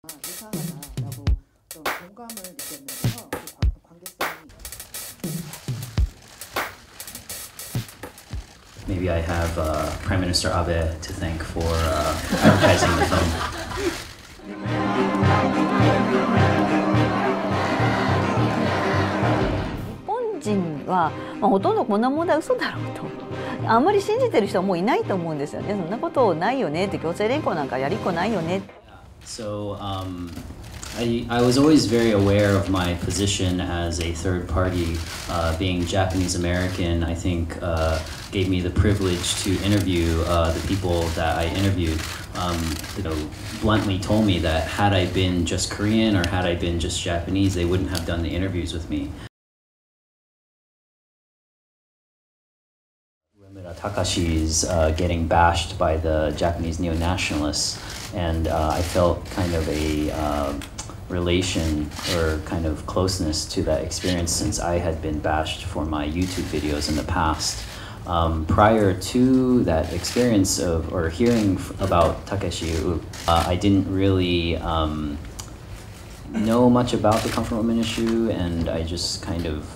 이상하다라고 좀 공감을 느꼈는데요. 그 관계성이. Maybe I have Prime Minister Abe to thank for advertising the film. 日本人は、ほとんどこんな問題嘘だろうと。あんまり信じてる人はもういないと思うんですよね。そんなことないよねって、強制連行なんかやりっこないよね。So I was always very aware of my position as a third party. Being Japanese American, I think gave me the privilege to interview the people that I interviewed. Bluntly told me that had I been just Korean or had I been just Japanese, they wouldn't have done the interviews with me. Uemura Takashi's getting bashed by the Japanese neo-nationalists, and I felt kind of a relation or kind of closeness to that experience since I had been bashed for my YouTube videos in the past. Prior to that experience of or hearing about Takeshi, I didn't really know much about the comfort women issue, and I just kind of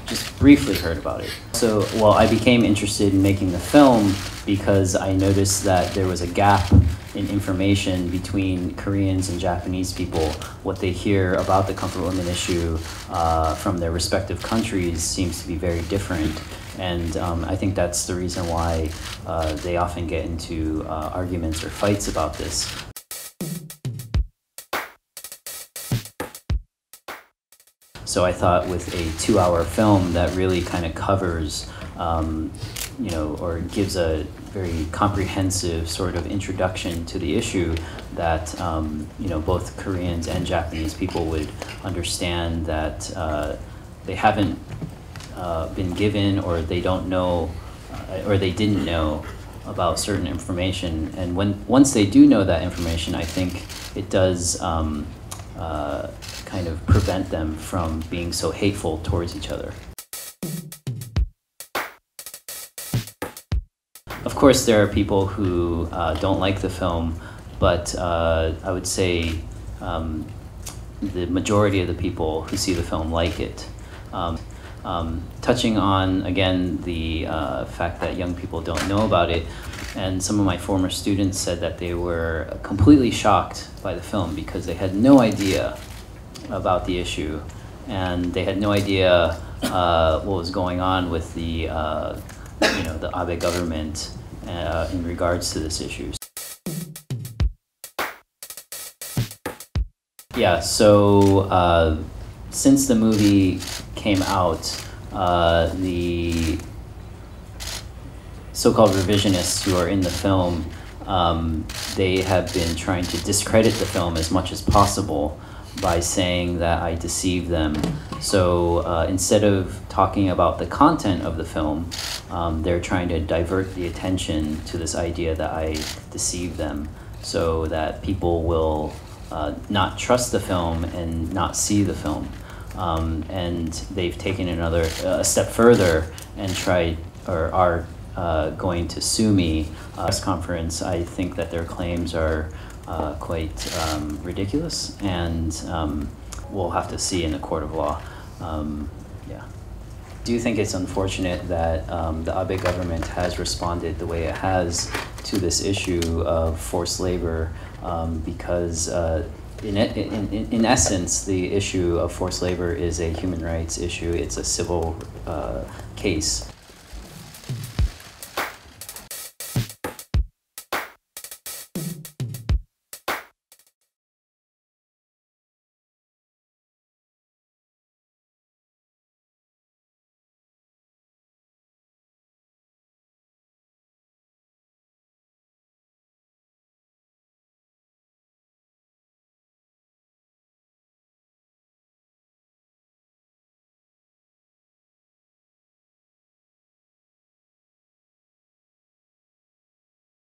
just briefly heard about it. So, well, I became interested in making the film because I noticed that there was a gap in information between Koreans and Japanese people. What they hear about the comfort women issue from their respective countries seems to be very different. And I think that's the reason why they often get into arguments or fights about this. So I thought with a 2-hour film that really kind of covers, or gives a very comprehensive sort of introduction to the issue, that both Koreans and Japanese people would understand that they haven't been given or they don't know or they didn't know about certain information. And once they do know that information, I think it does kind of prevent them from being so hateful towards each other. Of course, there are people who don't like the film, but I would say the majority of the people who see the film like it. Touching on, again, the fact that young people don't know about it, and some of my former students said that they were completely shocked by the film because they had no idea about the issue, and they had no idea what was going on with the Abe government in regards to this issue. Yeah, so since the movie came out, the so-called revisionists who are in the film, they have been trying to discredit the film as much as possible by saying that I deceived them. So instead of talking about the content of the film, they're trying to divert the attention to this idea that I deceived them so that people will not trust the film and not see the film. And they've taken a step further and tried or are going to sue me. Press conference, I think that their claims are quite ridiculous, and we'll have to see in the court of law. Yeah. Do you think it's unfortunate that the Abe government has responded the way it has to this issue of forced labor because in essence, the issue of forced labor is a human rights issue. It's a civil case.